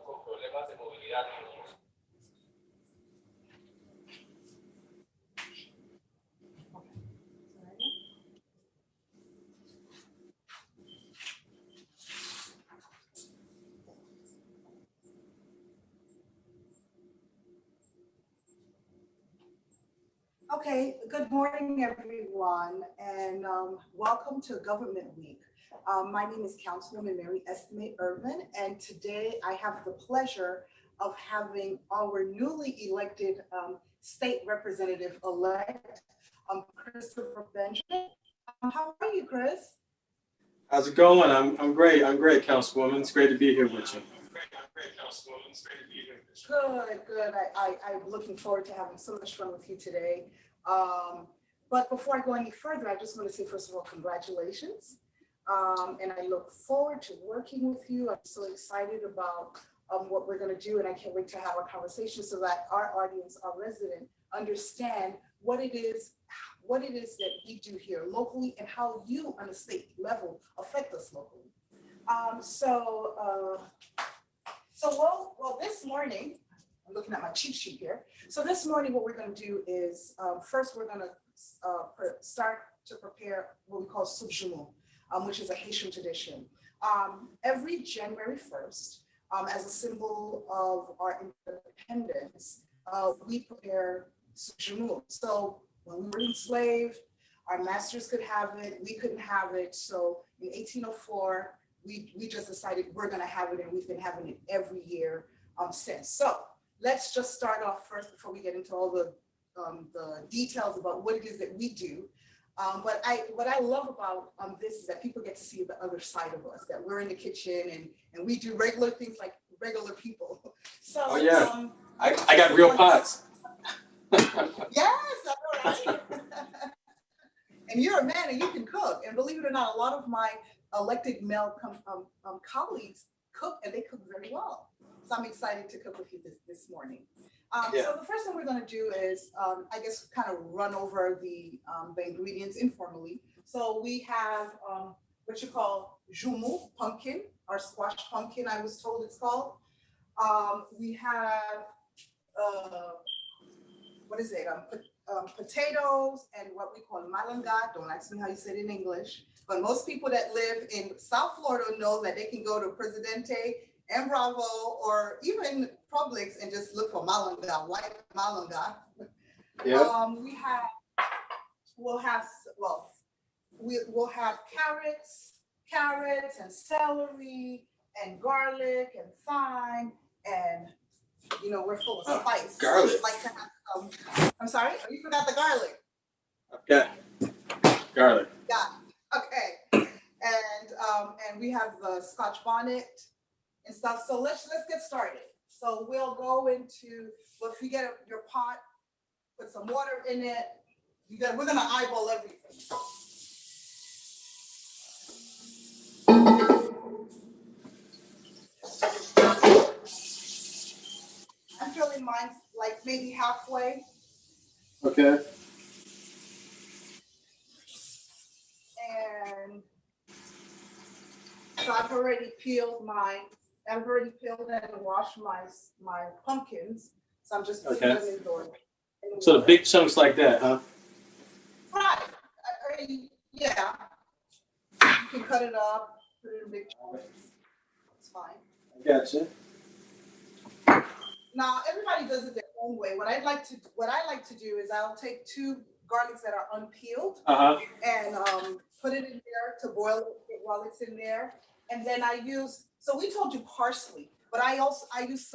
con problemas de movilidad. Okay, good morning, everyone, and welcome to Government Week. My name is Councilwoman Mary Estimate Irvin, and today I have the pleasure of having our newly elected state representative-elect, Christopher Benjamin. How are you, Chris? How's it going? I'm great. I'm great, Councilwoman. It's great to be here with you. Good. I'm looking forward to having so much fun with you today. But before I go any further, I just want to say, first of all, congratulations. And I look forward to working with you. I'm so excited about what we're going to do, and I can't wait to have a conversation so that our audience, our resident, understand what it is that we do here locally and how you on a state level affect us locally. Well, this morning, I'm looking at my cheat sheet here. So this morning, what we're going to do is first we're going to start to prepare what we call soup jumeau, which is a Haitian tradition. Every January 1st, as a symbol of our independence, we prepare soup jumeau. So when we were enslaved, our masters could have it, we couldn't have it. So in 1804, we just decided we're going to have it, and we've been having it every year since. So let's just start off first before we get into all the details about what it is that we do. What I love about this is that people get to see the other side of us, that we're in the kitchen and we do regular things like regular people. So oh yeah, I got real pots. Yes, that's all right. And you're a man and you can cook. And believe it or not, a lot of my elected male colleagues cook, and they cook very well. So I'm excited to cook with you this morning. So the first thing we're going to do is, I guess, kind of run over the ingredients informally. So we have what you call jumeau, pumpkin, or squash pumpkin, I was told it's called. We have, what is it? Potatoes and what we call malanga. Don't ask me how you say it in English. But most people that live in South Florida know that they can go to Presidente and Bravo or even Publix and just look for malanga, white malanga. Yeah. We'll have carrots and celery and garlic and thyme, and we're full of spice. Garlic. Like to have I'm sorry, oh, you forgot the garlic. Okay. Garlic. Yeah. Okay. And we have the Scotch bonnet and stuff. So let's get started. So we'll go into, well, if you get your pot, put some water in it. We're gonna eyeball everything. I'm filling mine like maybe halfway. Okay. And so I've already peeled and washed my pumpkins. So I'm just putting them in the So the big chunks like that, huh? Right. Yeah. You can cut it up, put it in big chunks. It's fine. I gotcha. Now everybody does it their own way. What I like to do is I'll take 2 garlics that are unpeeled and put it in there to boil it while it's in there. And then so we told you parsley, but I use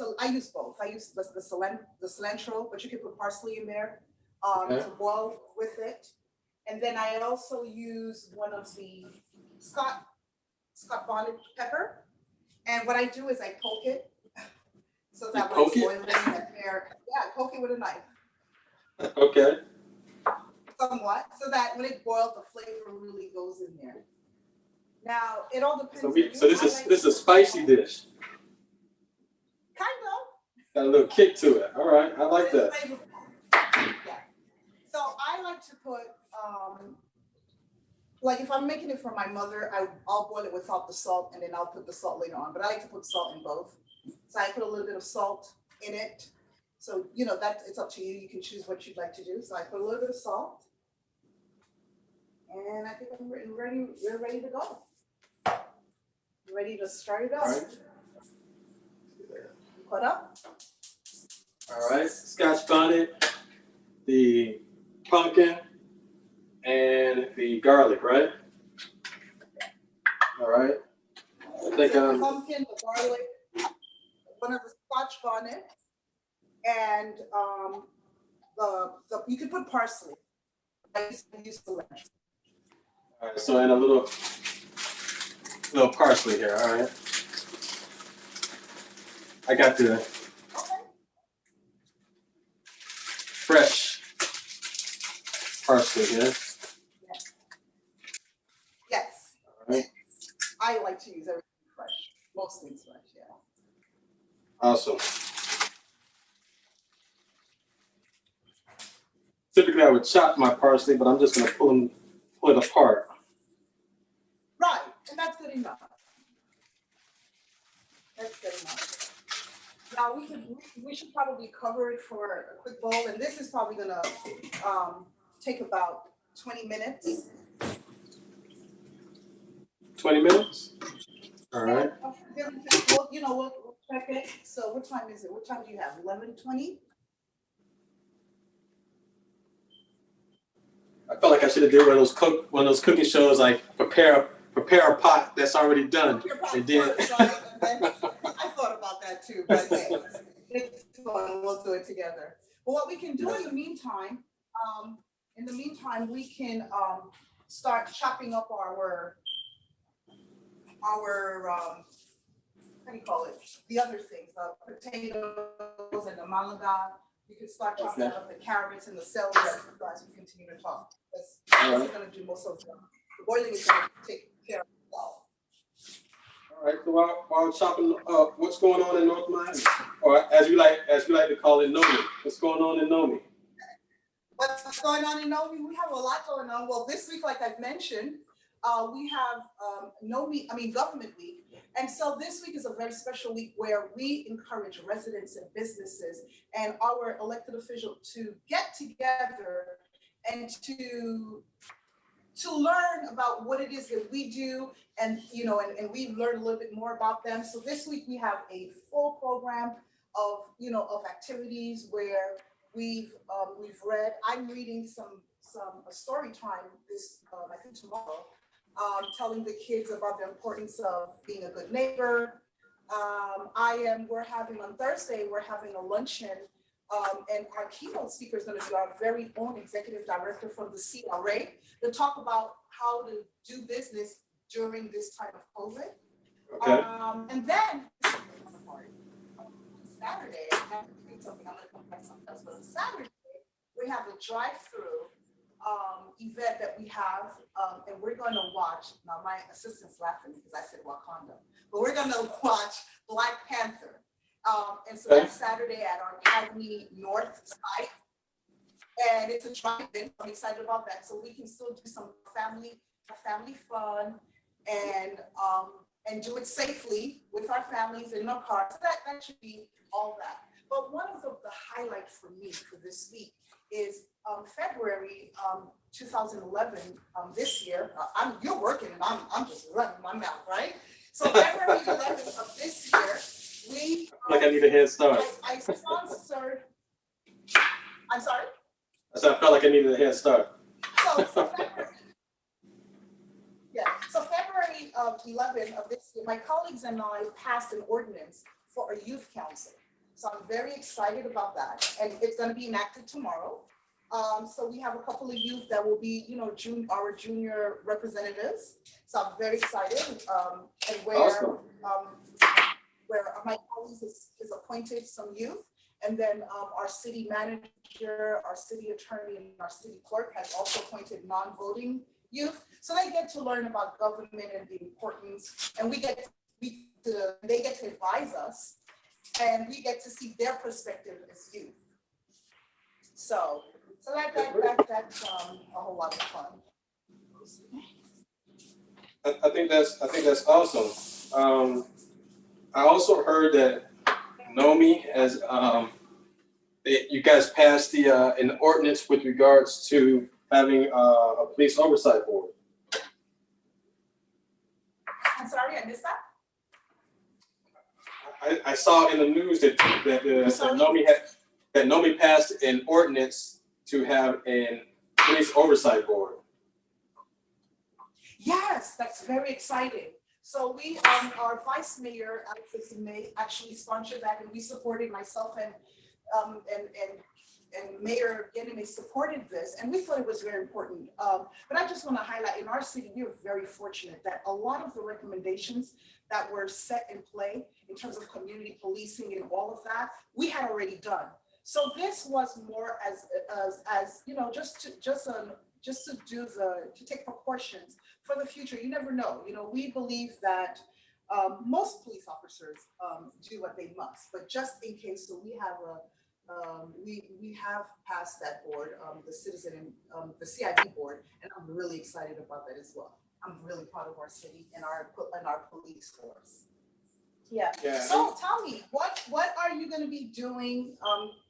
both. I use the cilantro, but you can put parsley in there to boil with it. And then I also use one of the Scott bonnet pepper. And what I do is I poke it so that when it's boiling that there, poke it with a knife. Okay. Somewhat, so that when it boils, the flavor really goes in there. Now, it all depends. So this is a spicy dish. Kind of. Got a little kick to it. All right, I like that. Yeah. So I like to put, like if I'm making it for my mother, I'll boil it without the salt, and then I'll put the salt later on. But I like to put salt in both. So I put a little bit of salt in it. So, you know, that it's up to you. You can choose what you'd like to do. So I put a little bit of salt. And I think we're ready to go. Ready to start it up. All right. Put up. All right. Scotch bonnet, the pumpkin, and the garlic, right? All right. I think The pumpkin, the garlic, one of the Scotch bonnet, and the you could put parsley. I use the lunch. all right. So and a little parsley here. All right. I got the fresh parsley here. Yes. All right. I like to use everything fresh. Most things fresh, yeah. Awesome. Typically, I would chop my parsley, but I'm just going to pull it apart. Right, and that's good enough. That's good enough. Now we should probably cover it for a quick bowl, and this is probably gonna take about 20 minutes. 20 minutes? All right. We'll, you know, we'll check it. So what time is it? What time do you have? 11:20? I felt like I should have did one of those cooking shows, like prepare a pot that's already done. And then First, right? And then, I thought about that too, but hey, it's fun. We'll do it together. But what we can do in the meantime, we can start chopping up our how do you call it? The other things, the potatoes and the malaga. You can start chopping up the carrots and the celery as we continue to talk. That's going to do most of the boiling is going to take care of itself. all right, so while chopping up, what's going on in North Miami? Or as we like to call it, Nomi. What's going on in Nomi? What's going on in Nomi? We have a lot going on. Well, this week, like I've mentioned, we have Government Week. And so this week is a very special week where we encourage residents and businesses and our elected officials to get together and to learn about what it is that we do, and you know, and we learn a little bit more about them. So this week we have a full program of activities where we've read. I'm reading some story time this I think tomorrow. Telling the kids about the importance of being a good neighbor. We're having on Thursday, we're having a luncheon, and our keynote speaker is going to be our very own executive director from the CRA to talk about how to do business during this time of COVID. Okay. And then Saturday, I'm going to come back something else, but on Saturday, we have a drive-through event that we have, and we're going to watch. Now my assistant's laughing because I said Wakanda, but we're going to watch Black Panther, and so that's Saturday at our Academy North site, and it's a drive-in. I'm excited about that, so we can still do some family fun and do it safely with our families in our cars. So that should be all that. But one of the highlights for me for this week is February 2011, this year. You're working and I'm just running my mouth, right? So February 11th of this year, we like I need a head start. I sponsored. I'm sorry. I said I felt like I needed a head start. So February 11th of this year, my colleagues and I passed an ordinance for a youth council. So I'm very excited about that, and it's going to be enacted tomorrow. So we have a couple of youth that will be, our junior representatives. So I'm very excited, and where my colleagues is appointed some youth, and then our city manager, our city attorney, and our city clerk has also appointed non-voting youth. So they get to learn about government and the importance, and they get to advise us. And we get to see their perspective as youth. So that's a whole lot of fun. I think that's awesome. I also heard that Nomi, as you guys passed an ordinance with regards to having a police oversight board. I'm sorry, I missed that. I saw in the news that Nomi passed an ordinance to have a police oversight board. Yes, that's very exciting. So we, our vice mayor, Alex May, actually sponsored that, and we supported, myself and Mayor Yeneme supported this, and we thought it was very important. But I just want to highlight, in our city, we are very fortunate that a lot of the recommendations that were set in play in terms of community policing and all of that, we had already done. So this was more as you know, just to take precautions for the future. You never know. You know, we believe that most police officers do what they must, but just in case, so we have we have passed that board, the the CIB board, and I'm really excited about that as well. I'm really proud of our city and our police force. Yeah. So tell me, what are you going to be doing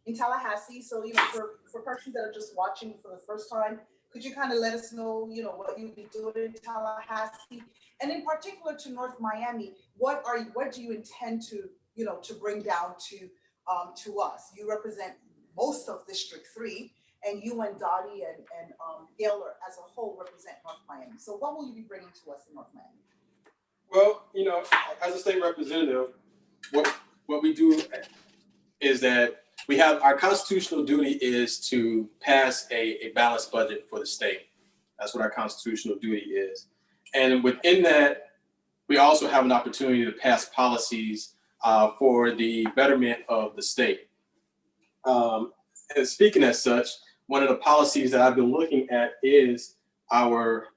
in Tallahassee? So, you know, for persons that are just watching for the first time, could you kind of let us know, you know, what you'll be doing in Tallahassee, and in particular to North Miami? What do you intend to, you know, to bring down to us? You represent most of District 3, and you and Dottie and Gaylor as a whole represent North Miami. So what will you be bringing to us in North Miami? Well, you know, as a state representative, what we do is that we have our constitutional duty is to pass a balanced budget for the state. That's what our constitutional duty is. And within that, we also have an opportunity to pass policies for the betterment of the state. And speaking as such, one of the policies that I've been looking at is our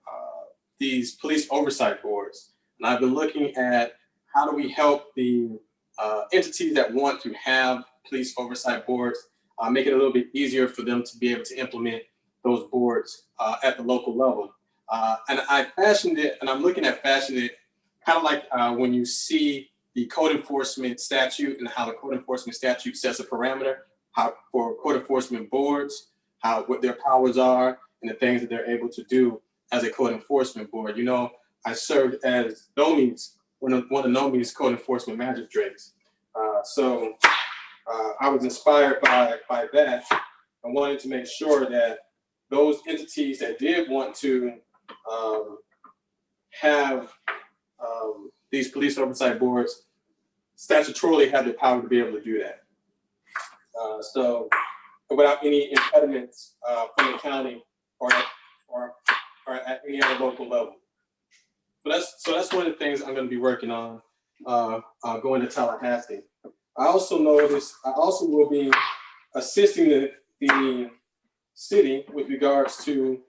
these police oversight boards. And I've been looking at how do we help the entities that want to have police oversight boards, make it a little bit easier for them to be able to implement those boards at the local level. And I fashioned it, and I'm looking at fashioning it kind of like when you see the code enforcement statute and how the code enforcement statute sets a parameter for code enforcement boards, what their powers are and the things that they're able to do as a code enforcement board. You know, I served as one of Nomi's code enforcement magistrates. So I was inspired by that. I wanted to make sure that those entities that did want to have these police oversight boards statutorily have the power to be able to do that. So without any impediments from the county or at any other local level. So that's one of the things I'm going to be working on going to Tallahassee. I also will be assisting the city with regards to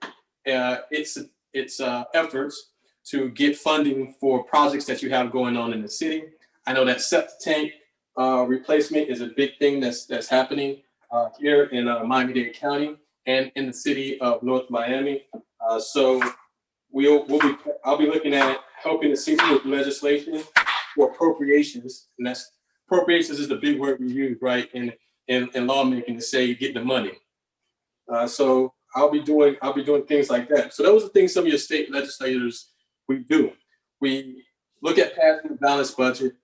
its efforts to get funding for projects that you have going on in the city. I know that septic tank replacement is a big thing that's happening here in Miami-Dade County and in the city of North Miami. So I'll be looking at helping the city with legislation for appropriations, and appropriations is the big word we use, right, in lawmaking to say get the money. So I'll be doing things like that. So those are things some of your state legislators we do. We look at passing a balanced budget.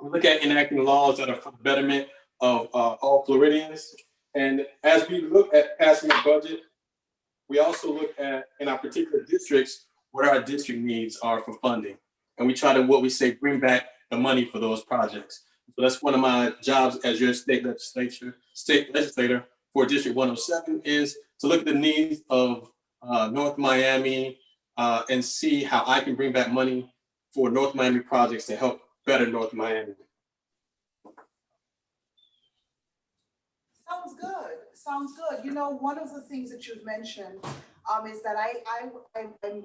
We look at enacting laws that are for the betterment of all Floridians. And as we look at passing a budget, we also look at, in our particular districts, what our district needs are for funding. And we try to, bring back the money for those projects. So that's one of my jobs as your state legislator for District 107 is to look at the needs of North Miami and see how I can bring back money for North Miami projects to help better North Miami. Sounds good. Sounds good. You know, one of the things that you've mentioned is that I'm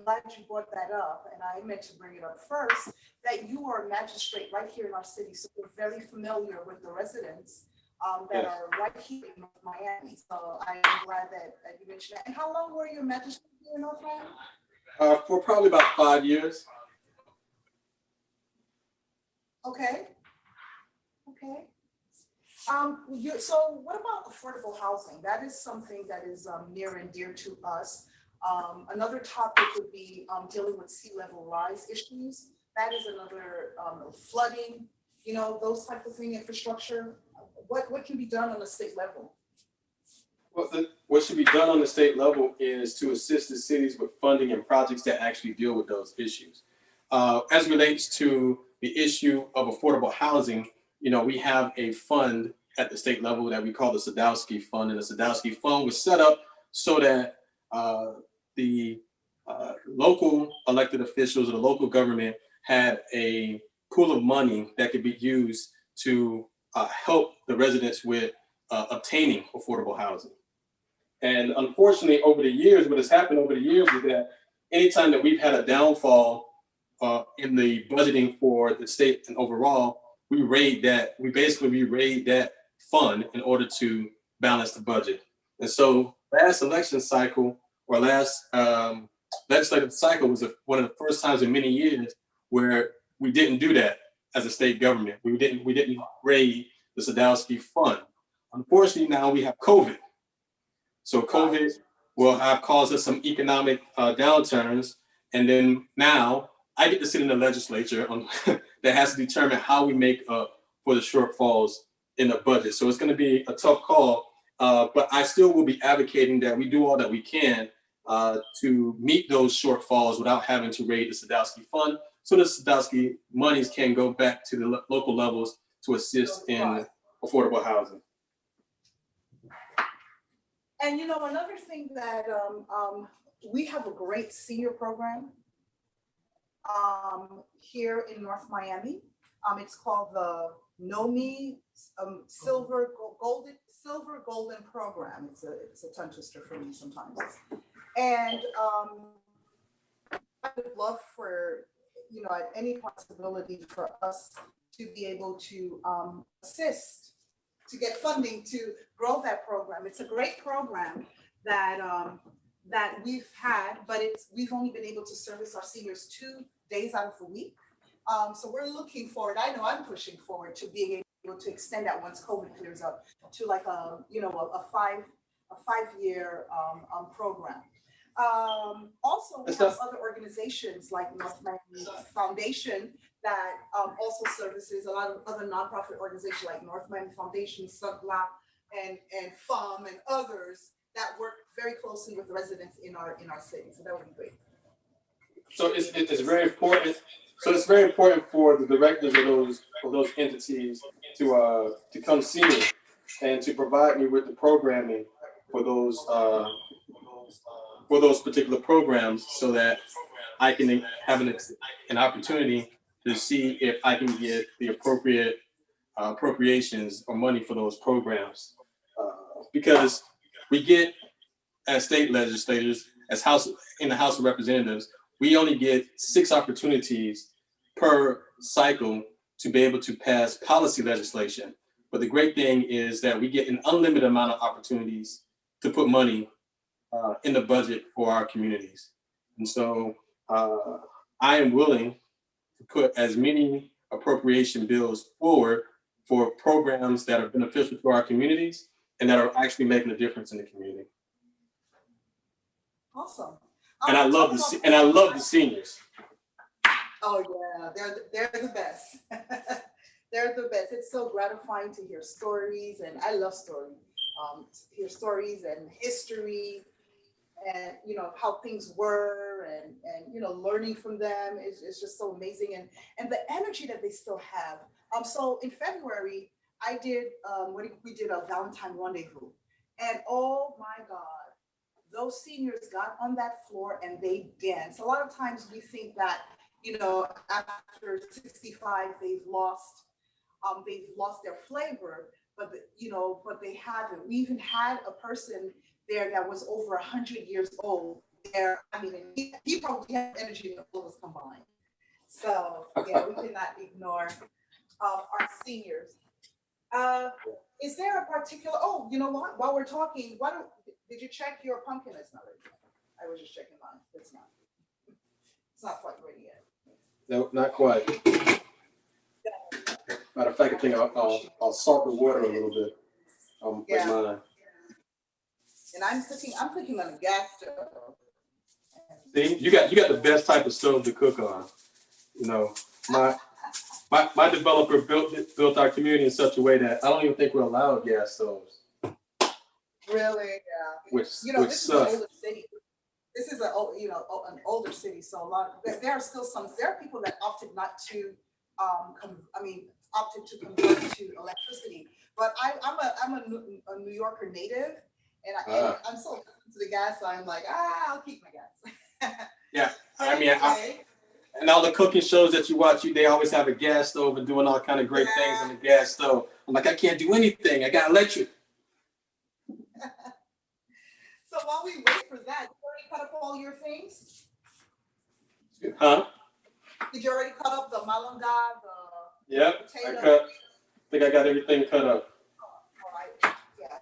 glad you brought that up, and I meant to bring it up first, that you are a magistrate right here in our city, so we're very familiar with the residents that are right here in North Miami. So I'm glad that you mentioned that. And how long were you a magistrate here in North Miami? For probably about 5 years. Okay. Okay. So what about affordable housing? That is something that is near and dear to us. Another topic would be dealing with sea level rise issues. That is another flooding, those type of thing, infrastructure. What can be done on the state level? Well, what should be done on the state level is to assist the cities with funding and projects that actually deal with those issues. As relates to the issue of affordable housing, we have a fund at the state level that we call the Sadowski Fund, and the Sadowski Fund was set up so that the local elected officials or the local government had a pool of money that could be used to help the residents with obtaining affordable housing. And unfortunately, over the years, what has happened over the years is that anytime that we've had a downfall in the budgeting for the state and overall, we raid that fund in order to balance the budget. And so last election cycle or last legislative cycle was one of the first times in many years where we didn't do that as a state government. We didn't raid the Sadowski Fund. Unfortunately, now we have COVID. So COVID will have caused us some economic downturns. And then now I get to sit in the legislature that has to determine how we make up for the shortfalls in the budget. So it's going to be a tough call, but I still will be advocating that we do all that we can to meet those shortfalls without having to raid the Sadowski Fund. So the Sadowski monies can go back to the local levels to assist in affordable housing. And another thing that we have a great senior program here in North Miami. It's called the NOMI Silver Golden Program. It's a tongue twister for me sometimes. And I would love for at any possibility for us to be able to assist to get funding to grow that program. It's a great program that we've had, but we've only been able to service our seniors 2 days out of the week. So we're looking forward. I know I'm pushing forward to being able to extend that once COVID clears up to like a 5-year program. Also, we have other organizations like North Miami Foundation that also services a lot of other nonprofit organizations like North Miami Foundation, Subla, and FUM, and others that work very closely with residents in our city. So that would be great. So it's very important. So it's very important for the directors of those entities to come see me and to provide me with the programming for those particular programs, so that I can have an opportunity to see if I can get the appropriate appropriations or money for those programs, because we get, as state legislators, in the House of Representatives, we only get 6 opportunities per cycle to be able to pass policy legislation. But the great thing is that we get an unlimited amount of opportunities to put money in the budget for our communities. And so I am willing to put as many appropriation bills forward for programs that are beneficial to our communities and that are actually making a difference in the community. Awesome. And I love the seniors. Oh yeah, they're the best. They're the best. It's so gratifying to hear stories, and I love stories. Hear stories and history, and how things were, and learning from them is just so amazing, and the energy that they still have. So in February, I did we did a Valentine rendezvous, and oh my God, those seniors got on that floor and they danced. A lot of times we think that after 65 they've lost their flavor, but they haven't. We even had a person there that was over 100 years old there. I mean, he probably had energy than all of us combined. So yeah, we cannot ignore our seniors. Is there a particular? Oh, you know what? While we're talking, did you check your pumpkin? It's not ready yet. I was just checking mine. It's not quite ready yet. No, not quite. Matter of fact, I think I'll salt the water a little bit. With Yeah. mine. And I'm cooking on a gas stove. See, you got the best type of stove to cook on. You know, my developer built our community in such a way that I don't even think we're allowed gas stoves. Really? Yeah. Which This sucks. is an older city. This is an older city. So there are still there are people that opted not to, opted to convert to electricity. But I'm a New Yorker native, and I'm so accustomed to the gas. So I'm like, I'll keep my gas. Yeah, I mean, and all the cooking shows that you watch, they always have a gas stove and doing all kind of great things on the gas stove. I'm like, I can't do anything. I got electric. So while we wait for that, you already cut up all your things? Huh? Did you already cut up the malunga, Yep, potato? I think I got everything cut up. All right. Yeah,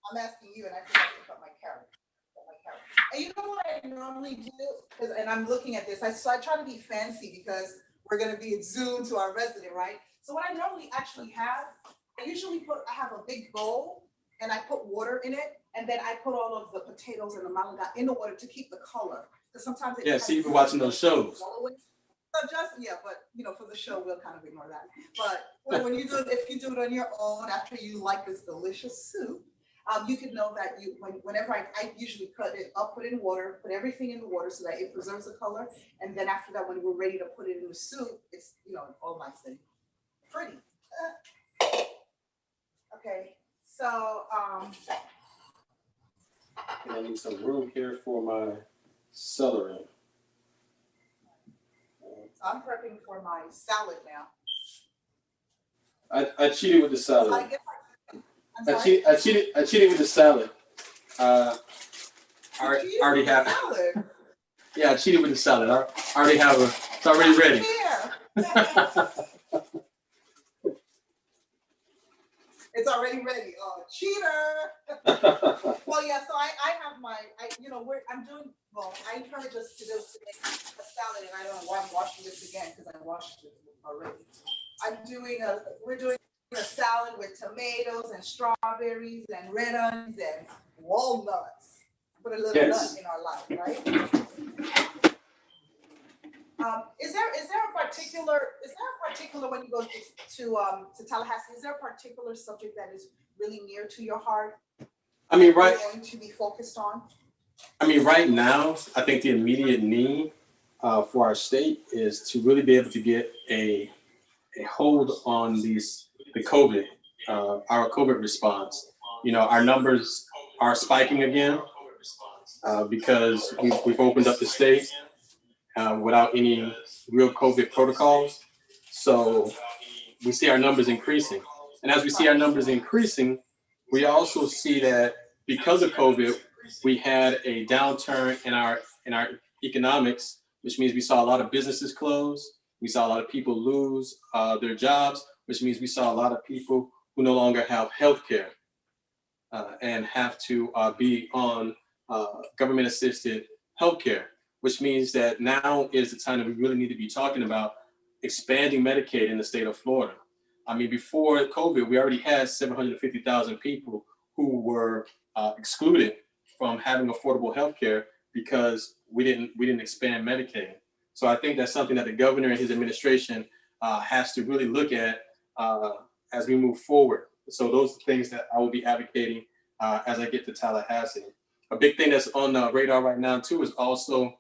I'm asking you, and I forgot to cut my carrot. And you know what I normally do? And I'm looking at this. So I try to be fancy because we're going to be in Zoom to our resident, right? So what I normally actually have, I have a big bowl, and I put water in it, and then I put all of the potatoes and the malunga in the water to keep the color. Because sometimes So you've been watching those shows. So but for the show, we'll kind of ignore that. But when if you do it on your own after you like this delicious soup, you can know that whenever I usually cut it, I'll put it in water, put everything in the water so that it preserves the color. And then after that, when we're ready to put it in the soup, it's all nice and pretty. Okay, so and I need some room here for my celery. I'm prepping for my salad now. I cheated with the salad. I cheated with the salad. I already have. Salad? Yeah, I cheated with the salad. I already have it's already ready. It's already ready. Oh, cheater! Well, yeah. So I have my. I encourage us to do today a salad, and I don't know why I'm washing this again because I washed it already. We're doing a salad with tomatoes and strawberries and red onions and walnuts. Put a little nut in our life, right? Is there a particular when you go to Tallahassee? Is there a particular subject that is really near to your heart? I mean, right. You're going to be focused on. I mean, right now, I think the immediate need for our state is to really be able to get a hold on the COVID, our COVID response. Our numbers are spiking again because we've opened up the state without any real COVID protocols. So we see our numbers increasing. And as we see our numbers increasing, we also see that because of COVID, we had a downturn in our economics, which means we saw a lot of businesses close. We saw a lot of people lose their jobs, which means we saw a lot of people who no longer have health care and have to be on government-assisted health care, which means that now is the time that we really need to be talking about expanding Medicaid in the state of Florida. I mean, before COVID, we already had 750,000 people who were excluded from having affordable health care because we didn't expand Medicaid. So I think that's something that the governor and his administration has to really look at as we move forward. So those are things that I will be advocating as I get to Tallahassee. A big thing that's on the radar right now too is also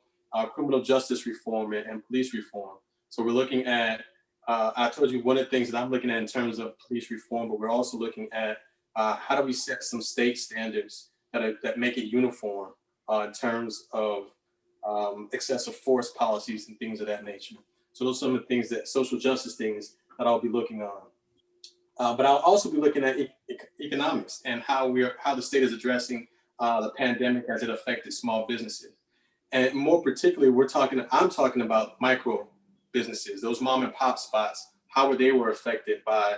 criminal justice reform and police reform. So we're looking at, I told you one of the things that I'm looking at in terms of police reform, but we're also looking at how do we set some state standards that make it uniform in terms of excessive force policies and things of that nature. So those are some of the things social justice things that I'll be looking on. But I'll also be looking at economics and how the state is addressing the pandemic as it affected small businesses. And more particularly, I'm talking about micro businesses, those mom and pop spots, how they were affected by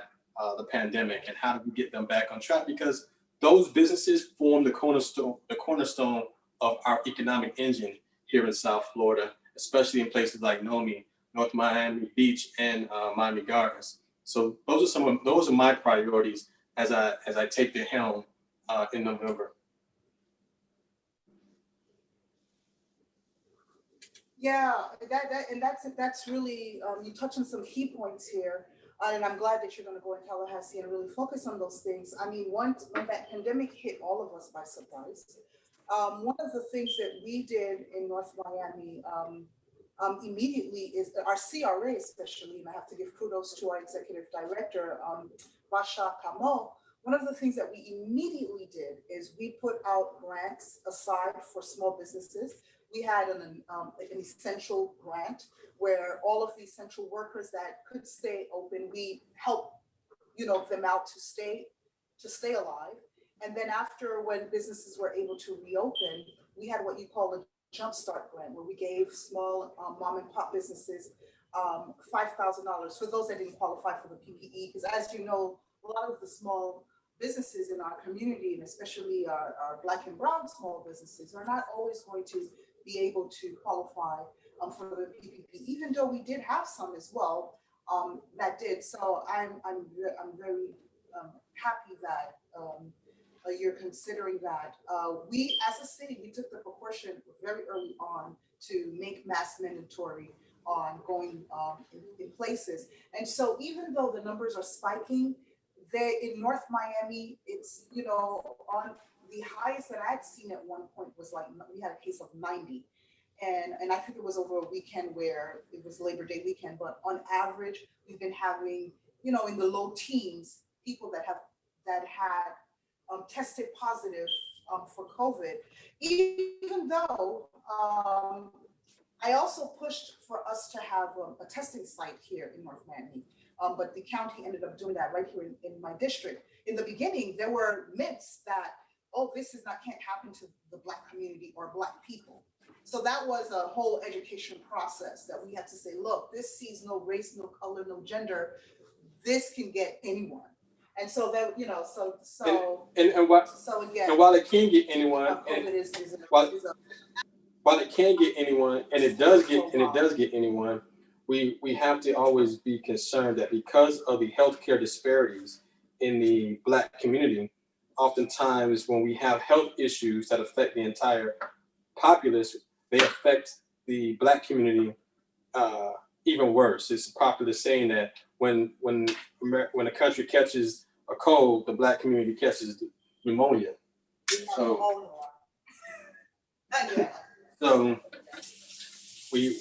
the pandemic and how do we get them back on track? Because those businesses form the cornerstone of our economic engine here in South Florida, especially in places like Nomi, North Miami Beach, and Miami Gardens. So those are my priorities as I take the helm in November. Yeah, that's really, you touch on some key points here. And I'm glad that you're going to go in Tallahassee and really focus on those things. I mean, once when that pandemic hit all of us by surprise, one of the things that we did in North Miami immediately is our CRA, especially, and I have to give kudos to our executive director, Basha Kamo. One of the things that we immediately did is we put out grants aside for small businesses. We had an essential grant where all of the essential workers that could stay open, we helped, them out to stay alive. And then after, when businesses were able to reopen, we had what you call a jumpstart grant, where we gave small mom and pop businesses $5,000 for those that didn't qualify for the PPE. Because as you know, a lot of the small businesses in our community, and especially our Black and Brown small businesses, are not always going to be able to qualify for the PPP, even though we did have some as well that did. So I'm very happy that you're considering that. We, as a city, we took the precaution very early on to make masks mandatory on going in places. And so even though the numbers are spiking, in North Miami, it's, on the highest that I'd seen at one point was like, we had a case of 90. And I think it was over a weekend where it was Labor Day weekend, but on average, we've been having, in the low teens, people that had tested positive for COVID, even though I also pushed for us to have a testing site here in North Miami. But the county ended up doing that right here in my district. In the beginning, there were myths that, can't happen to the Black community or Black people. So that was a whole education process that we had to say, look, this sees no race, no color, no gender. This can get anyone. And so that, so again. And while it can get anyone, while it can get anyone, and it does get anyone, we have to always be concerned that because of the healthcare disparities in the Black community, oftentimes when we have health issues that affect the entire populace, they affect the Black community even worse. It's a popular saying that when a country catches a cold, the Black community catches pneumonia. So we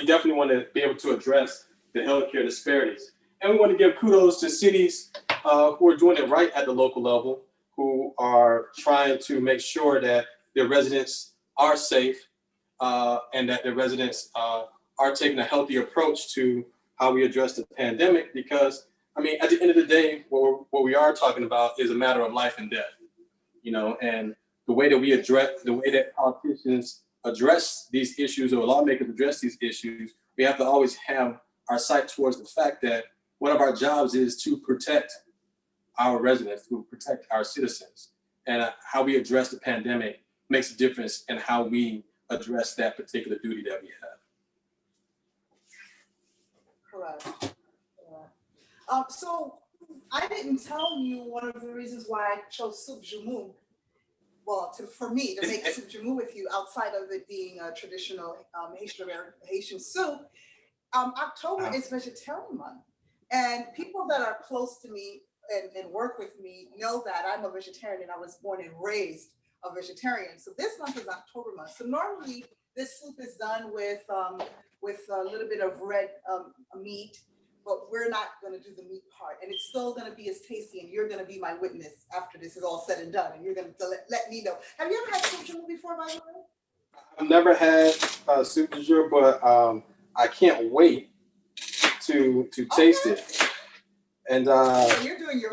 definitely want to be able to address the healthcare disparities. And we want to give kudos to cities who are doing it right at the local level, who are trying to make sure that their residents are safe and that their residents are taking a healthy approach to how we address the pandemic. Because, I mean, at the end of the day, what we are talking about is a matter of life and death, and the way that politicians address these issues, or lawmakers address these issues, we have to always have our sight towards the fact that one of our jobs is to protect our residents, to protect our citizens. And how we address the pandemic makes a difference in how we address that particular duty that we have. Correct. So I didn't tell you one of the reasons why I chose soup jumu. Well, for me to make soup jumu with you, outside of it being a traditional Haitian soup, October is vegetarian month, and people that are close to me and work with me know that I'm a vegetarian and I was born and raised a vegetarian. So this month is October month. So normally this soup is done with a little bit of red meat, but we're not going to do the meat part, and it's still going to be as tasty. And you're going to be my witness after this is all said and done, and you're going to let me know. Have you ever had soup jumu before, by the way? I've never had soup du jour, but I can't wait to taste it. And so you're doing your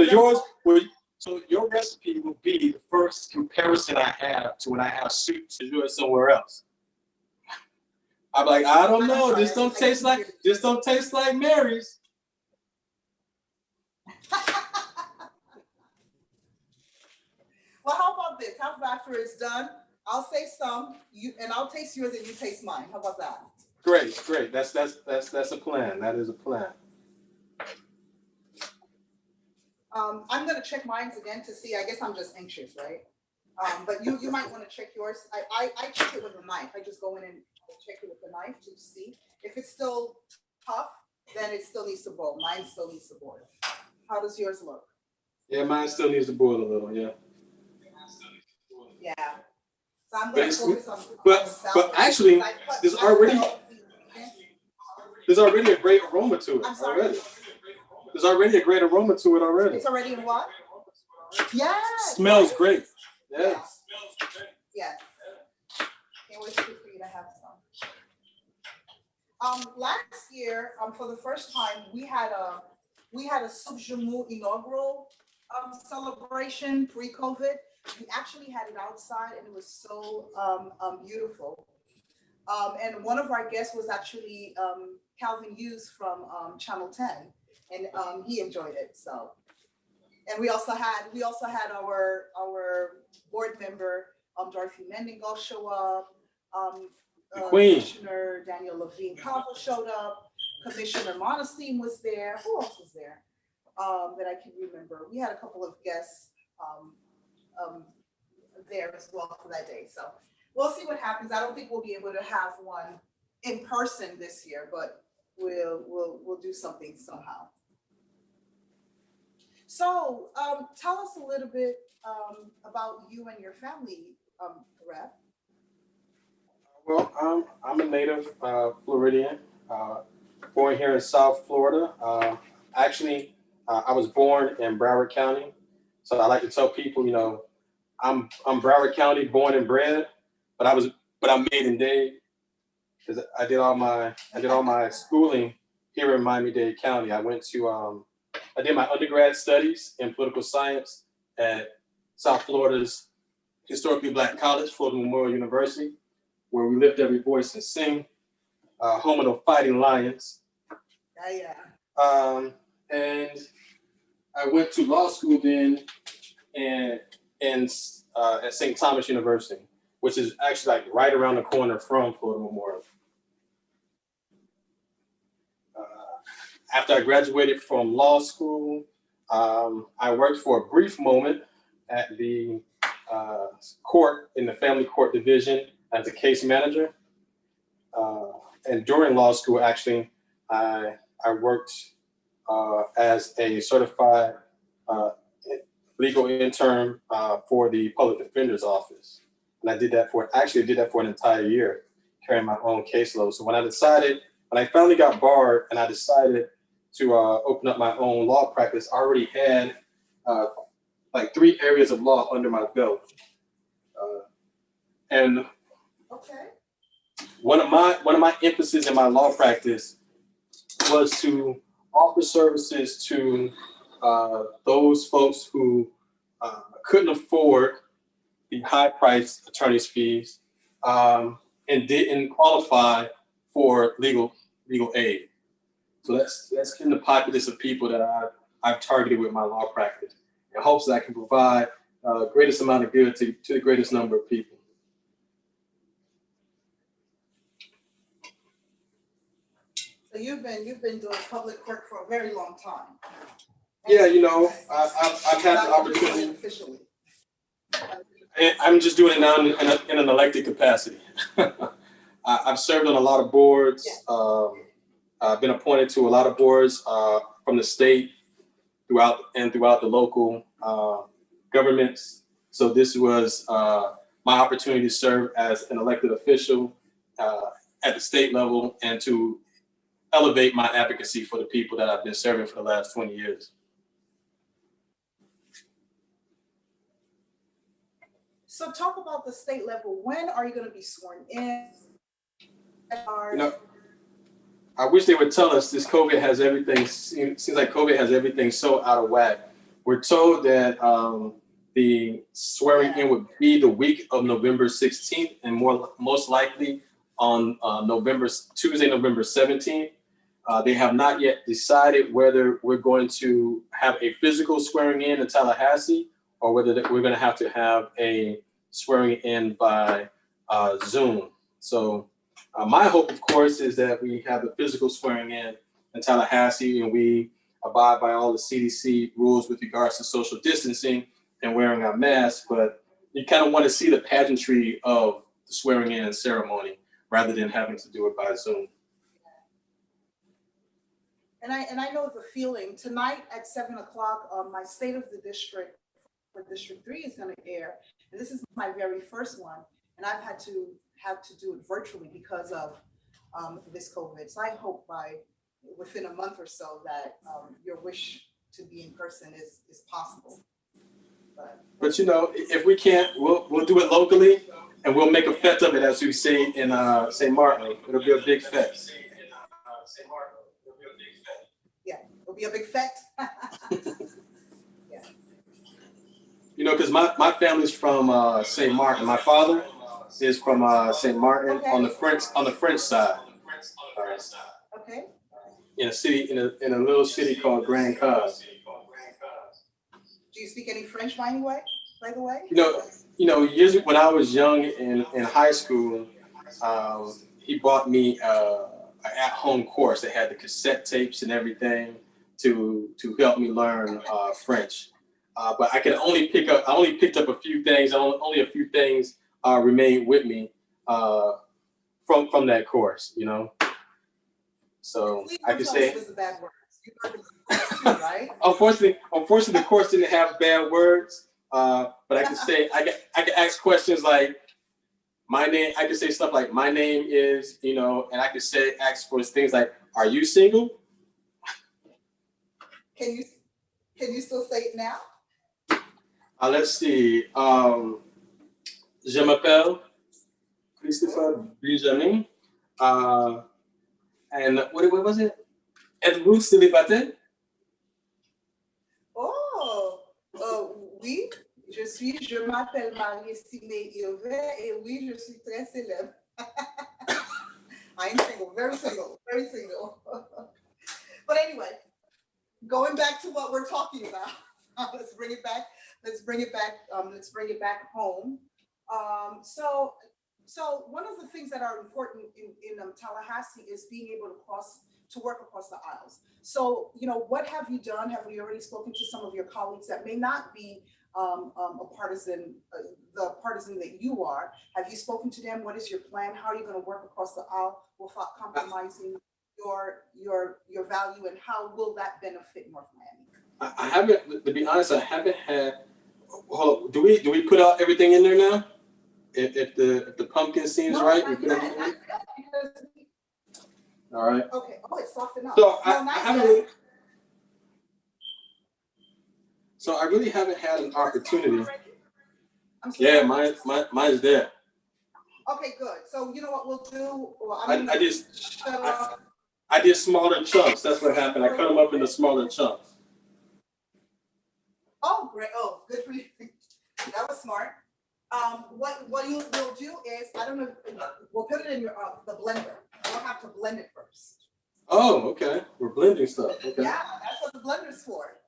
so your recipe will be the first comparison I have to when I have soup du jour somewhere else. I'm like, I don't know. This don't taste like Mary's. Well, how about this? How about after it's done, I'll say some, and I'll taste yours and you taste mine. How about that? Great. That's a plan. That is a plan. I'm gonna check mine again to see, I guess I'm just anxious, right? But you might wanna check yours. I check it with a knife. I just go in and check it with the knife to see. If it's still tough, then it still needs to boil. Mine still needs to boil. How does yours look? Yeah, mine still needs to boil a little, yeah. Yeah. So I'm But gonna it's, focus on. but actually, there's already a great aroma to it I'm sorry? already. There's already a great aroma to it already. It's already in what? Yes. Smells great. Yeah. Yes. Can't wait for you to have some. Last year, for the first time, we had a Subjumu inaugural celebration pre-COVID. We actually had it outside, and it was so beautiful. And one of our guests was actually Calvin Hughes from Channel 10, and he enjoyed it. So, and we also had our board member Dorothy Mendengal show up. Commissioner Daniel Levine Cabo showed up. Commissioner Monestein was there. Who else was there that I can remember? We had a couple of guests there as well for that day. So we'll see what happens. I don't think we'll be able to have one in person this year, but we'll do something somehow. So tell us a little bit about you and your family, Rep. Well, I'm a native Floridian, born here in South Florida. Actually, I was born in Broward County, so I like to tell people, you know, I'm Broward County born and bred, but I'm made in Dade because I did all my schooling here in Miami-Dade County. I did my undergrad studies in political science at South Florida's historically Black college, Florida Memorial University, where we lift every voice and sing, home of the Fighting Lions. Yeah. And I went to law school then at St. Thomas University, which is actually like right around the corner from Florida Memorial. After I graduated from law school, I worked for a brief moment at the court in the family court division as a case manager. And during law school, actually, I worked as a certified legal intern for the public defender's office. And I did that for an entire year, carrying my own caseload. So when I finally got barred and I decided to open up my own law practice, I already had like 3 areas of law under my belt. And okay. One of my emphasis in my law practice was to offer services to those folks who couldn't afford the high-priced attorney's fees and didn't qualify for legal aid. So that's in the populace of people that I've targeted with my law practice in hopes that I can provide the greatest amount of good to the greatest number of people. So you've been doing public work for a very long time. Yeah, you know, I've had the opportunity. Officially. I'm just doing it now in an elected capacity. I've served on a lot of boards. Yeah. I've been appointed to a lot of boards from the state throughout the local governments. So this was my opportunity to serve as an elected official at the state level and to elevate my advocacy for the people that I've been serving for the last 20 years. So talk about the state level. When are you going to be sworn in? You know, I wish they would tell us this COVID has everything, seems like COVID has everything so out of whack. We're told that the swearing in would be the week of November 16th and most likely on Tuesday, November 17th. They have not yet decided whether we're going to have a physical swearing in Tallahassee or whether we're going to have a swearing in by Zoom. So my hope, of course, is that we have the physical swearing in Tallahassee and we abide by all the CDC rules with regards to social distancing and wearing our masks, but you kind of want to see the pageantry of the swearing in ceremony rather than having to do it by Zoom. And I know the feeling. Tonight at 7 o'clock, my State of the District for District 3 is going to air. And this is my very first one. And I've had to do it virtually because of this COVID. So I hope within a month or so that your wish to be in person is possible. But you know, if we can't, we'll do it locally, and we'll make a fete of it, as we say in St. Martin. It'll be a big fete. Yeah, it'll be a big fete. Yeah. You know, because my family's from St. Martin. My father is from St. Martin, okay, on the French side. Okay. In a little city called Grand Cause. Do you speak any French, by the way? You know, years when I was young in high school, he bought me an at-home course that had the cassette tapes and everything to help me learn French. But I only picked up a few things. Only a few things remained with me from that course. You know, so I could say. It was the bad words. You heard the right? Unfortunately, the course didn't have bad words. But I could say I could ask questions like my name. I could say stuff like my name is, you know, and I could ask for things like, are you single? Can you still say it now? Let's see. Je m'appelle Christopher Benjamin. And what was it? Êtes-vous célibataire? Oui, je m'appelle Marie-Estimée Irvin, et oui, je suis très célèbre. I'm single, very single. But anyway, going back to what we're talking about, let's bring it back home. So one of the things that are important in Tallahassee is being able to work across the aisles. So, you know, what have you done? Have we already spoken to some of your colleagues that may not be a partisan, the partisan that you are? Have you spoken to them? What is your plan? How are you going to work across the aisle without compromising your value, and how will that benefit North Miami? I haven't, to be honest, I haven't had. Hold on, do we put out everything in there now? If the pumpkin seems right, we put everything in. All right. Okay. Oh, it's soft enough. So I really haven't had an opportunity. Yeah, mine's there. Okay, good. So you know what we'll do? Well, I did smaller chunks. That's what happened. I cut them up into smaller chunks. Oh, great. Oh, good for you. That was smart. What you will do is, I don't know, we'll put it in the blender. We'll have to blend it first. Oh, okay. We're blending stuff. Okay. Yeah, that's what the blender's for.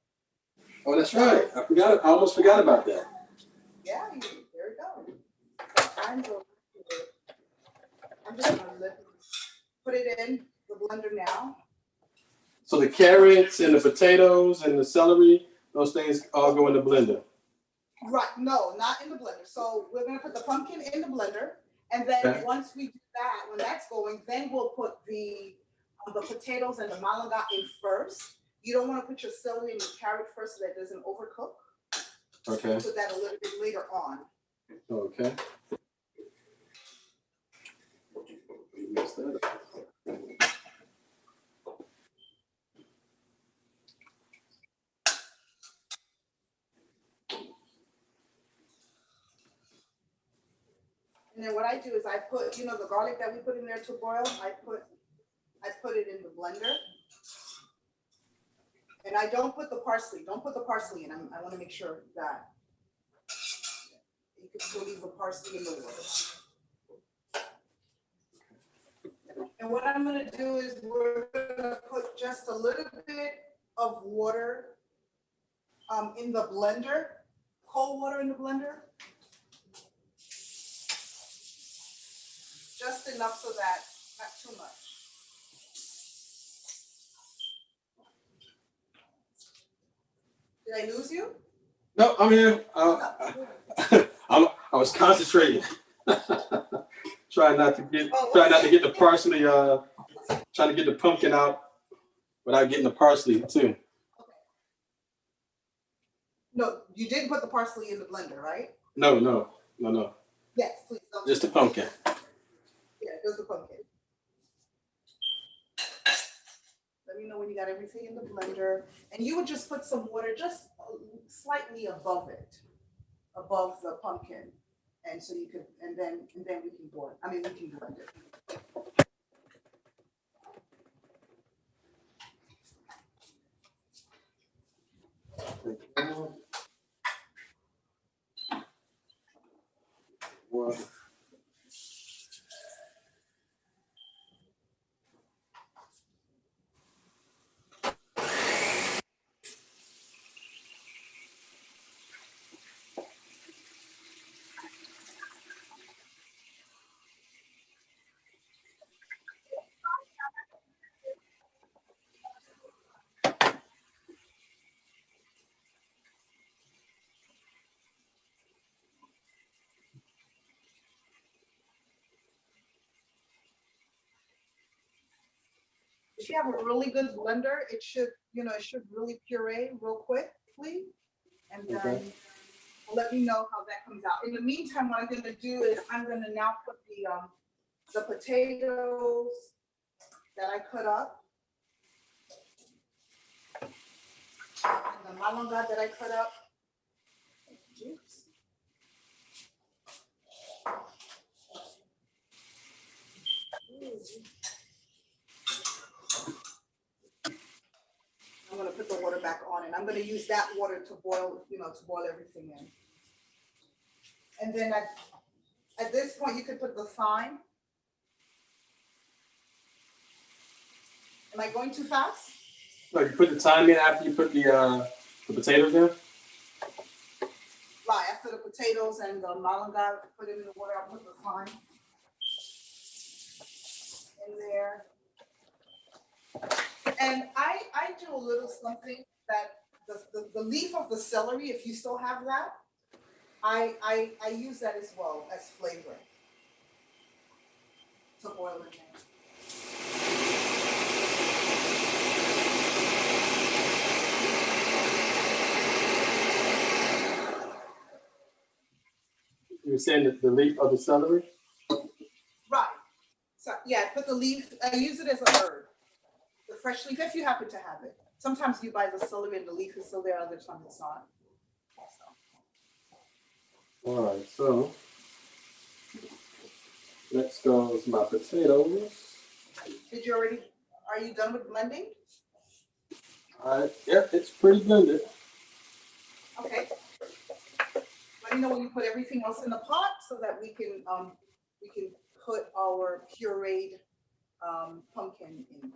Oh, that's right. I almost forgot about that. Yeah, there we go. So I'm just gonna put it in the blender now. So the carrots and the potatoes and the celery, those things all go in the blender. Right, no, not in the blender. So we're gonna put the pumpkin in the blender, and then once we do that, when that's going, then we'll put the potatoes and the malanga in first. You don't want to put your celery and your carrot first so that it doesn't overcook. Okay. Put that a little bit later on. Okay. Mix that up. And then what I do is I put, you know, the garlic that we put in there to boil, I put it in the blender. And I don't put the parsley. Don't put the parsley in. I want to make sure that you can still leave the parsley in the water. And what I'm going to do is we're going to put just a little bit of water in the blender, cold water in the blender. Just enough so that, not too much. Did I lose you? No, I'm here. I was concentrating. Trying not to get the parsley, trying to get the pumpkin out without getting the parsley too. Okay. No, you didn't put the parsley in the blender, right? No. Yes, please. Don't. Just the pumpkin. Yeah, just the pumpkin. Let me know when you got everything in the blender. And you would just put some water just slightly above it, above the pumpkin. And so you could, and then we can boil. I mean, we can blend it. Wow. If you have a really good blender, it should really puree real quickly. And then let me know how that comes out. In the meantime, what I'm gonna do is I'm gonna now put the potatoes that I cut up, and the malanga that I cut up. Oops. I'm gonna put the water back on, and I'm gonna use that water to boil, to boil everything in. And then at this point, you could put the thyme. Am I going too fast? No, you put the thyme in after you put the potatoes in? Right, after the potatoes and the malanga, put it in the water, I'll put the thyme in there. And I do a little something that the leaf of the celery, if you still have that, I use that as well as flavor to boil it in. You were saying that the leaf of the celery? Right. So yeah, put the leaf, I use it as a herb. The fresh leaf, if you happen to have it. Sometimes you buy the celery and the leaf is still there, other times it's not. All right, so next goes my potatoes. Are you done with blending? Yep, it's pretty blended. Okay. Let me know when you put everything else in the pot so that we can put our pureed pumpkin in.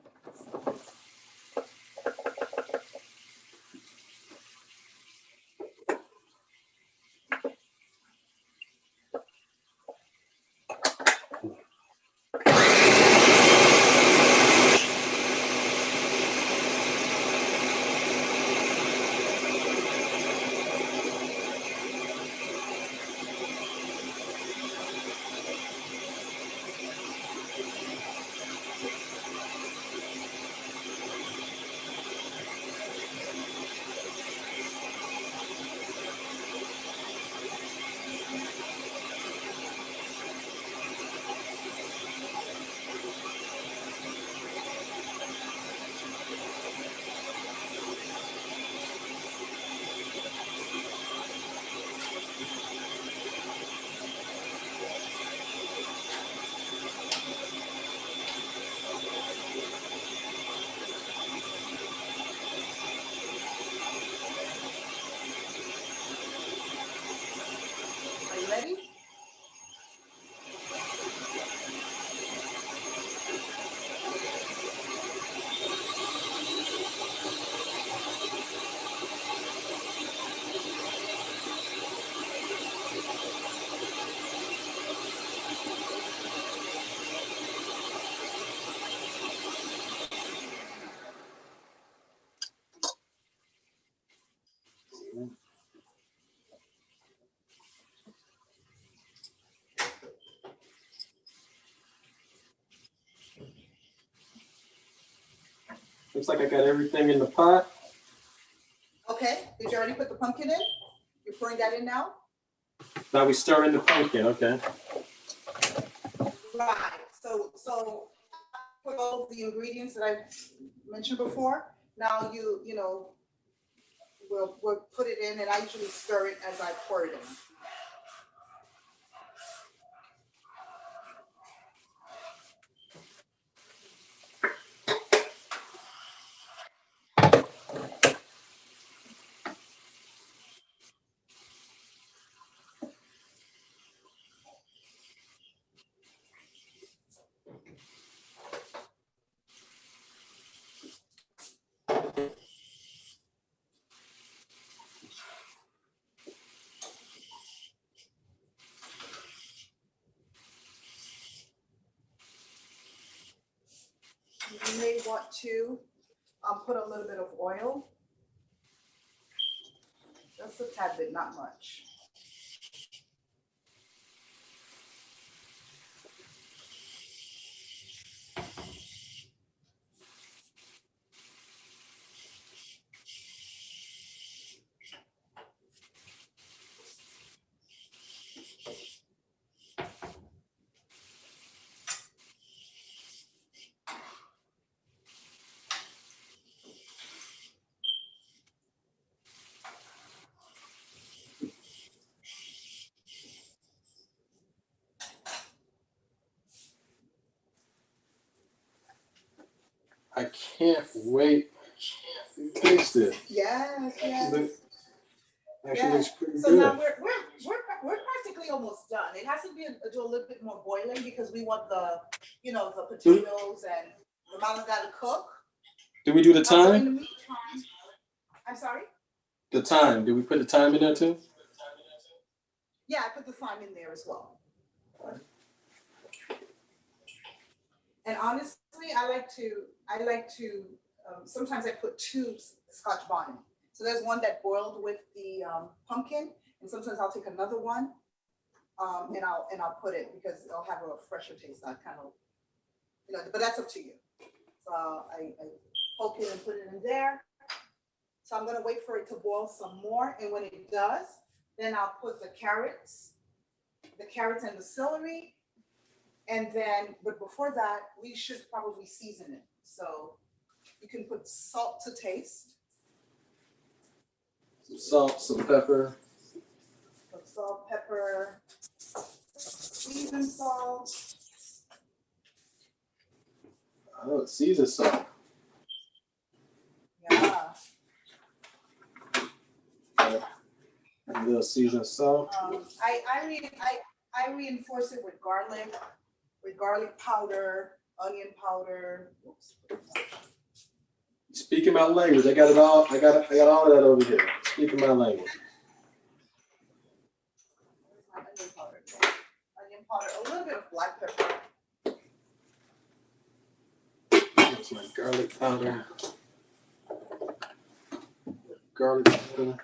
Looks like I got everything in the pot. Okay, did you already put the pumpkin in? You're pouring that in now? Now we stir in the pumpkin, okay. Right, so put all of the ingredients that I mentioned before. Now we'll put it in, and I usually stir it as I pour it in. You may want to put a little bit of oil, just a tad bit, not much. I can't wait to taste it. Yes, yes. Actually looks pretty So good. now we're practically almost done. It has to do a little bit more boiling because we want the potatoes and the malanga to cook. Did we do the So in time? the meantime, I'm sorry? The time. Did we put the time in there too? Yeah, I put the thyme in there as well. And honestly, I like to sometimes I put two Scotch bonnet. So there's one that boiled with the pumpkin, and sometimes I'll take another one and I'll put it because it'll have a fresher taste. I kind of, but that's up to you. So I poke it and put it in there. So I'm gonna wait for it to boil some more, and when it does, then I'll put the carrots and the celery, and then, but before that, we should probably season it. So you can put salt to taste. Some salt, some pepper. Some salt, pepper, seasoned salt. Oh, it's seasoned salt. Yeah. A little seasoned salt. I reinforce it with garlic powder, onion powder. Oops. Speaking my language, I got it all. I got all of that over here. Speaking my language. Onion powder, a little bit of black pepper. That's my garlic powder. Garlic powder.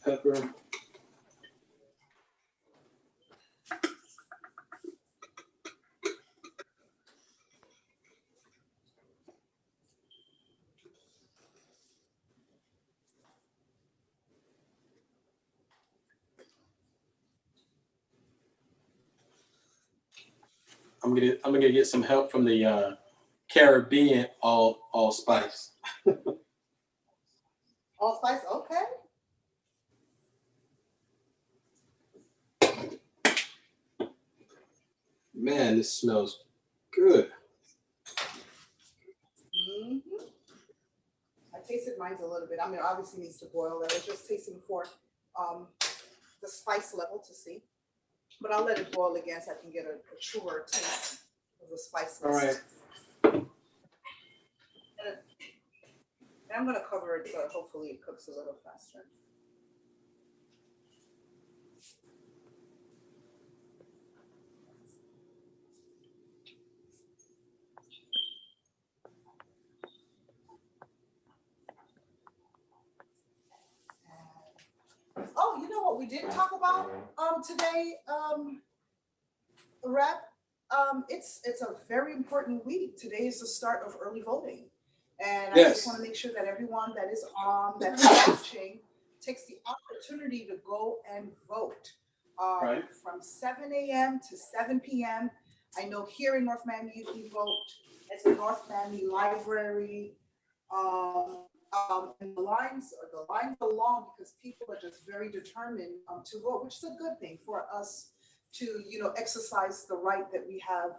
Pepper. I'm gonna get some help from the Caribbean allspice. Allspice, okay. Man, this smells good. Mm-hmm. I tasted mine a little bit. I mean, obviously needs to boil. I was just tasting for the spice level to see. But I'll let it boil again so I can get a truer taste of the spice. All right. And I'm going to cover it so hopefully it cooks a little faster. what we didn't talk about today, Rep. It's a very important week. Today is the start of early voting. And I Yes. just want to make sure that everyone that is on, that's watching, takes the opportunity to go and vote. Right. From 7 a.m. to 7 p.m. I know here in North Miami you can vote at the North Miami Library. And the lines are long because people are just very determined to vote, which is a good thing for us to, exercise the right that we have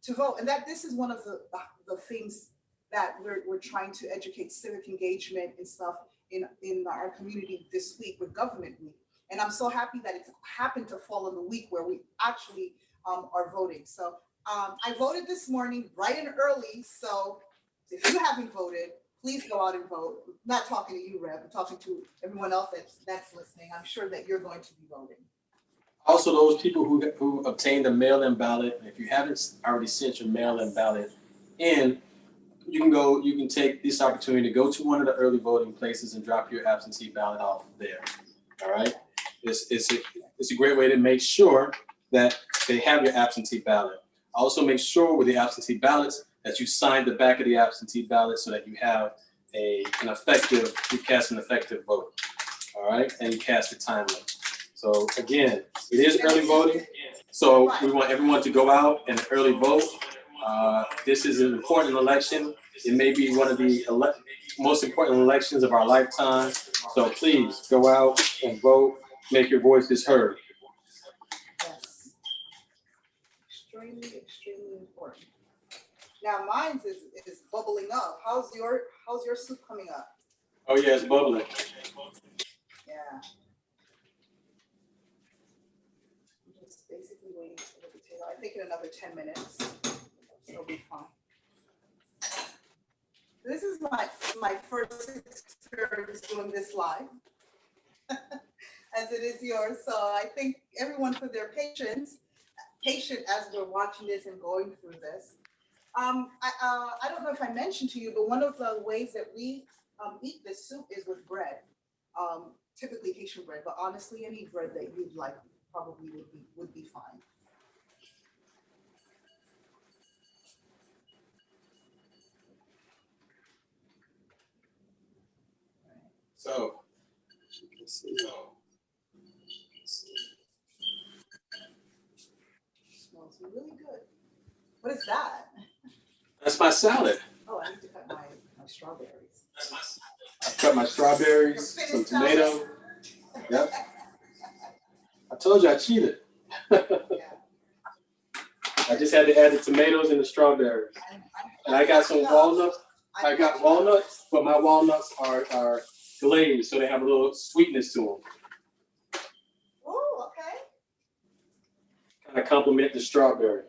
to vote. And that this is one of the things that we're trying to educate civic engagement and stuff in our community this week with Government Week. And I'm so happy that it happened to fall in the week where we actually are voting. So I voted this morning bright and early. So if you haven't voted, please go out and vote. I'm not talking to you, Rev, I'm talking to everyone else that's listening. I'm sure that you're going to be voting. Also, those people who obtained a mail-in ballot, and if you haven't already sent your mail-in ballot in, you can take this opportunity to go to one of the early voting places and drop your absentee ballot off there. All right, it's a great way to make sure that they have your absentee ballot. Also, make sure with the absentee ballots that you sign the back of the absentee ballot so that you have you cast an effective vote. All right, and you cast it timely. So again, it is early voting. So we want everyone to go out and early vote. This is an important election. It may be one of the most important elections of our lifetime. So please go out and vote. Make your voices heard. Yes. Extremely important. Now mine is bubbling up. How's your soup coming up? Oh yeah, it's bubbling. Yeah. I'm just basically waiting for the potato. I think in another 10 minutes, it'll be fine. This is my first experience doing this live, as it is yours. So I thank everyone for their patience as we're watching this and going through this. I don't know if I mentioned to you, but one of the ways that we eat this soup is with bread, typically Haitian bread, but honestly, any bread that you'd like probably would be fine. So, you can see. Smells really good. What is that? That's my salad. Oh, I need to cut my strawberries. I cut my strawberries, some tomato. Yep. I told you I cheated. Yeah. I just had to add the tomatoes and the strawberries. And I got some walnuts. I got walnuts, but my walnuts are glazed, so they have a little sweetness to them. Oh, okay. Kind of complement the strawberry.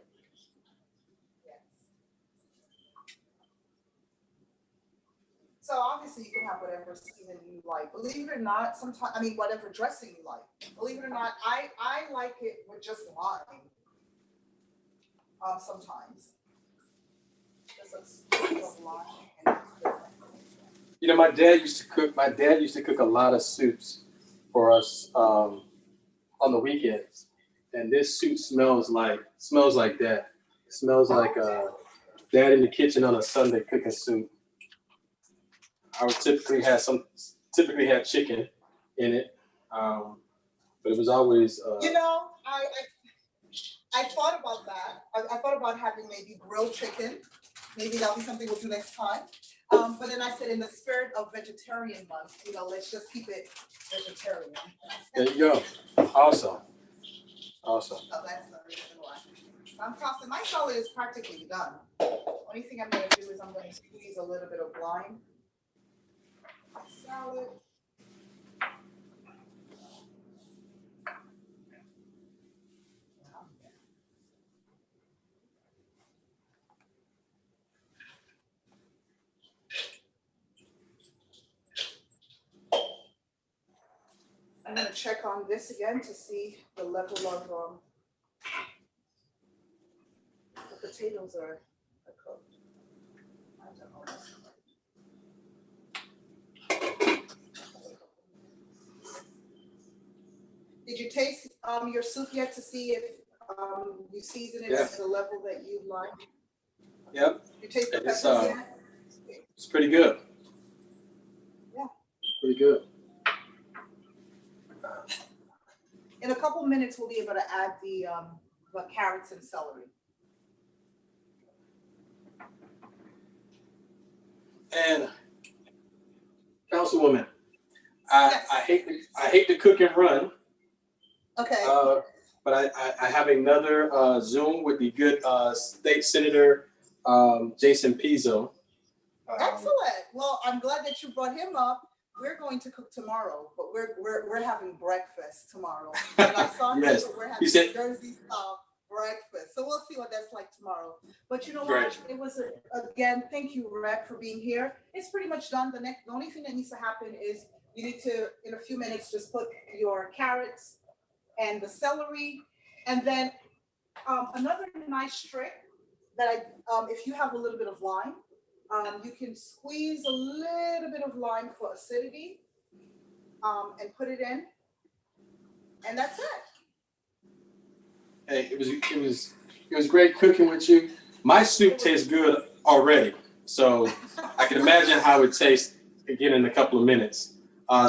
So obviously you can have whatever seasoning you like. Believe it or not, sometimes, whatever dressing you like. Believe it or not, I like it with just lime. Sometimes. Just a sprinkle of lime and You know, my dad used to cook a lot of soups for us on the weekends. And this soup smells like that. It smells like dad in the kitchen on a Sunday cooking soup. I would typically have chicken in it, but it was always. I thought about that. I thought about having maybe grilled chicken. Maybe that'll be something we'll do next time. But then I said, in the spirit of vegetarian month, let's just keep it vegetarian. There you go. Awesome. So that's the reason why. I'm tossing. My salad is practically done. Only thing I'm going to do is I'm going to squeeze a little bit of lime. Salad. I'm going to check on this again to see the level of the potatoes are cooked. I don't know. taste your soup yet to see if you season it Yeah. at the level that you like? Yep, You taste the It's, peppers yet? it's pretty good. Yeah. Pretty good. In a couple minutes, we'll be able to add the carrots and celery. And Councilwoman, I Yes. I hate to cook and run, Okay. but I have another Zoom with the good State Senator Jason Pizzo. Excellent. Well, I'm glad that you brought him up. We're going to cook tomorrow, but we're having breakfast tomorrow. And I saw Yes. that we're He having said- Jersey style breakfast. So we'll see what that's like tomorrow. But you know Great. what? It was again, thank you, Rhett, for being here. It's pretty much done. The only thing that needs to happen is you need to, in a few minutes, just put your carrots and the celery. And then another nice trick that if you have a little bit of lime, you can squeeze a little bit of lime for acidity and put it in. And that's it. Hey, it was great cooking with you. My soup tastes good already, so I can imagine how it tastes again in a couple of minutes.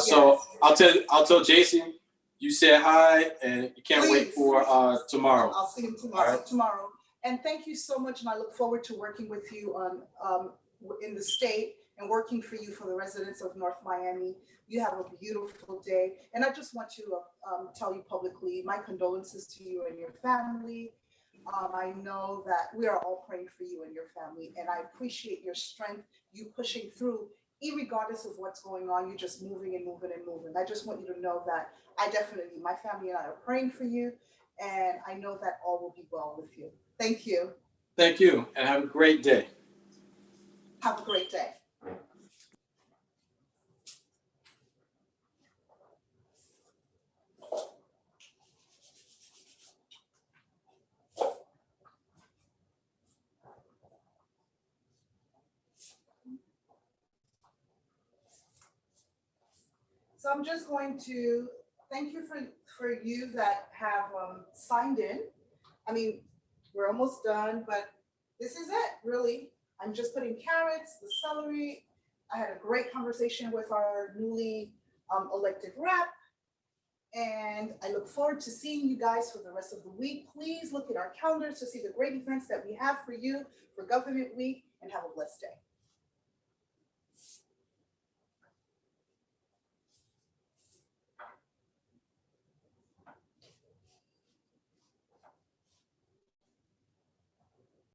So Yes. I'll tell Jason you said hi, and you can't wait Please. for tomorrow. I'll see him tomorrow. All right. Tomorrow. And thank you so much. And I look forward to working with you on in the state and working for you for the residents of North Miami. You have a beautiful day. And I just want to tell you publicly my condolences to you and your family. I know that we are all praying for you and your family, and I appreciate your strength, you pushing through, irregardless of what's going on, you're just moving and moving and moving. I just want you to know that my family and I are praying for you, and I know that all will be well with you. Thank you. Thank you, and have a great day. Have a great day. So I'm just going to thank you for you that have signed in. I mean, we're almost done, but this is it, really. I'm just putting carrots, the celery. I had a great conversation with our newly elected rep. And I look forward to seeing you guys for the rest of the week. Please look at our calendars to see the great events that we have for you for Government Week, and have a blessed day.